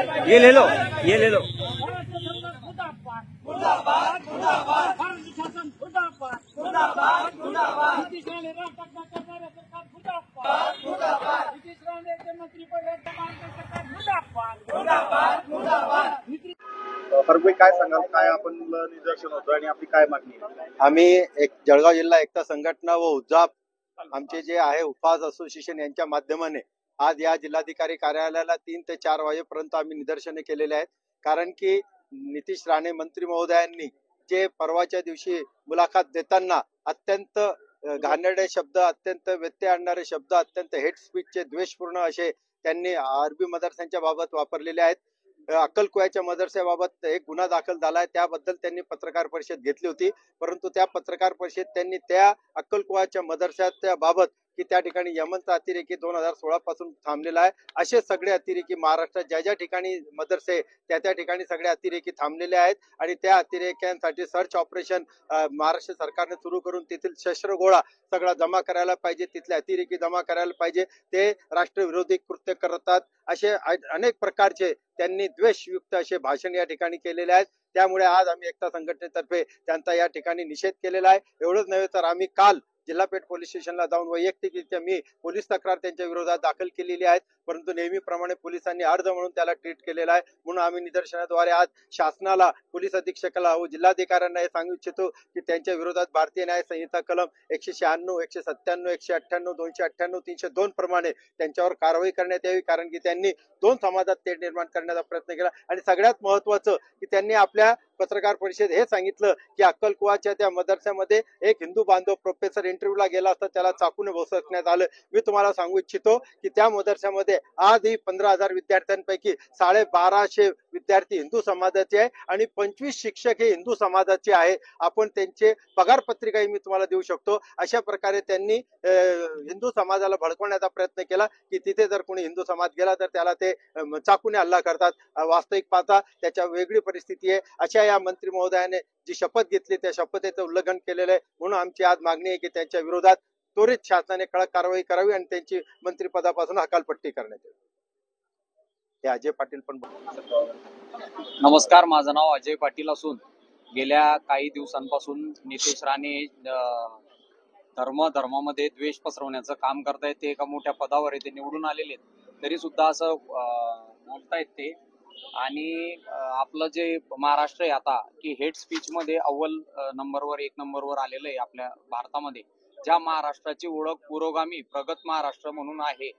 ये ले लो, ये ले लो। फरक काय सांगाल, काय आपण निदर्शन होतं आणि आपली काय मागणी आहे? आम्ही एक जळगाव जिल्हा एकता संघटना व उजाप आमचे जे आहे उपवास असोसिएशन यांच्या माध्यमाने आज या जिल्हाधिकारी कार्यालयाला 3 ते 4 वाजेपर्यंत आम्ही निदर्शने केलेले आहेत। कारण की नितीश राणे मंत्री महोदयांनी जे परवाच्या दिवशी मुलाखत देताना अत्यंत घाणेरडे शब्द, अत्यंत व्यत्यय आणणारे शब्द, अत्यंत हेट स्पीचचे द्वेषपूर्ण असे त्यांनी अरबी मदरस्यांच्या बाबत वापरलेले आहेत। अक्कलकुव्याच्या मदरस्याबाबत एक गुन्हा दाखल झालाय, त्याबद्दल त्यांनी पत्रकार परिषद घेतली होती। परंतु त्या पत्रकार परिषदेत त्यांनी त्या अक्कलकुव्याच्या मदरस्याच्या बाबत की त्या ठिकाणी यमनचा अतिरेकी 2016 पासून थांबलेला आहे, असे सगळे अतिरेकी महाराष्ट्रात ज्या ज्या ठिकाणी मदरसे त्या ठिकाणी सगळे अतिरेकी थांबलेले आहेत आणि त्या अतिरेक्यांसाठी सर्च ऑपरेशन महाराष्ट्र सरकारने सुरू करून तेथील शस्त्रगोळा सगळा जमा करायला पाहिजे, तिथले अतिरेकी जमा करायला पाहिजे। ते राष्ट्रविरोधी कृत्य करतात असे अनेक प्रकारचे त्यांनी द्वेषयुक्त असे भाषण या ठिकाणी केलेले आहेत। त्यामुळे आज आम्ही एकता संघटनेतर्फे त्यांचा या ठिकाणी निषेध केलेला आहे। एवढंच नव्हे तर आम्ही काल जिल्हा पेठ पोलीस स्टेशनला जाऊन वैयक्तिकरित्या मी पोलीस तक्रार त्यांच्या विरोधात दाखल केलेली आहे। परंतु नेहमीप्रमाणे पोलिसांनी अर्ज म्हणून त्याला ट्रीट केलेला आहे। म्हणून आम्ही निदर्शनाद्वारे आज शासनाला, पोलीस अधीक्षकाला व जिल्हाधिकाऱ्यांना हे सांगू इच्छितो की त्यांच्या विरोधात भारतीय न्याय संहिता कलम 196, 197, 198, 298, 302 प्रमाणे त्यांच्यावर कारवाई करण्यात यावी। कारण की त्यांनी 2 समाजात तेढ निर्माण करण्याचा प्रयत्न केला आणि सगळ्यात महत्त्वाचं की त्यांनी आपल्या पत्रकार परिषद हे सांगितलं की अक्कलकुवाच्या त्या मदरस्यामध्ये एक हिंदू बांधव प्रोफेसर इंटरव्ह्यूला गेला असता त्याला चाकूने भोसकण्यात आलं। मी तुम्हाला सांगू इच्छितो की त्या मदरस्यामध्ये आजही 15,000 विद्यार्थ्यांपैकी 1250 विद्यार्थी हिंदू समाजाचे आहे आणि 25 शिक्षक हे हिंदू समाजाचे आहे। आपण त्यांचे पगार पत्रिकाही मी तुम्हाला देऊ शकतो। अशा प्रकारे त्यांनी हिंदू समाजाला भडकवण्याचा प्रयत्न केला की तिथे जर कोणी हिंदू समाज गेला तर त्याला ते चाकूने हल्ला करतात। वास्तविक पाहता त्याच्या वेगळी परिस्थिती आहे। अशा या मंत्री महोदयाने जी शपथ घेतली त्या शपथेचं उल्लंघन केलेलं आहे। म्हणून आमची आज मागणी आहे की त्यांच्या विरोधात त्वरित शासनाने कडक कारवाई करावी आणि त्यांची मंत्रिपदापासून हकालपट्टी करण्यात यावी। हे अजय पाटील पण नमस्कार, माझं नाव अजय पाटील असून गेल्या काही दिवसांपासून नितीश राणे धर्मामध्ये द्वेष पसरवण्याचं काम करतायत। ते एका मोठ्या पदावर ते निवडून आलेले आहेत, तरी सुद्धा असं बोलतायत ते। आणि आपलं जे महाराष्ट्र आहे आता की हेट स्पीच मध्ये अव्वल नंबरवर 1 नंबरवर आलेलं आहे आपल्या भारतामध्ये। ज्या महाराष्ट्राची ओळख पुरोगामी प्रगत महाराष्ट्र म्हणून आहे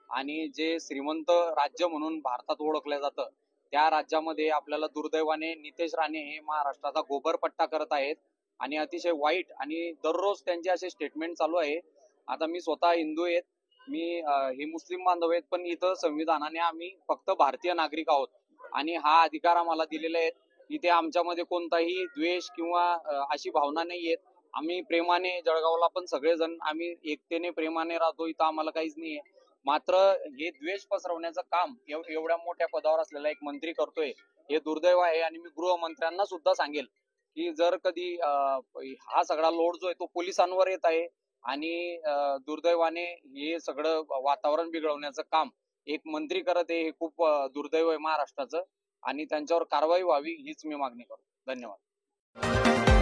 आणि जे श्रीमंत राज्य म्हणून भारतात ओळखलं जातं, त्या राज्यामध्ये आपल्याला दुर्दैवाने नितेश राणे हे महाराष्ट्राचा गोबरपट्टा करत आहेत आणि अतिशय वाईट। आणि दररोज त्यांचे असे स्टेटमेंट चालू आहे। आता मी स्वतः हिंदू आहेत, मी हे मुस्लिम बांधव आहेत, पण इथं संविधानाने आम्ही फक्त भारतीय नागरिक आहोत आणि हा अधिकार आम्हाला दिलेला आहे। इथे आमच्यामध्ये कोणताही द्वेष किंवा अशी भावना नाहीये। आम्ही प्रेमाने जळगावला पण सगळेजण आम्ही एकतेने प्रेमाने राहतो, इथं आम्हाला काहीच नाहीये। मात्र हे द्वेष पसरवण्याचं काम एवढ्या मोठ्या पदावर असलेला एक मंत्री करतोय, हे दुर्दैव आहे। आणि मी गृहमंत्र्यांना सुद्धा सांगेल की जर कधी हा सगळा लोड जो आहे तो पोलिसांवर येत आहे आणि दुर्दैवाने हे सगळं वातावरण बिघडवण्याचं काम एक मंत्री करत आहे, हे खूप दुर्दैव आहे महाराष्ट्राचं आणि त्यांच्यावर कारवाई व्हावी हीच मी मागणी करतो। धन्यवाद।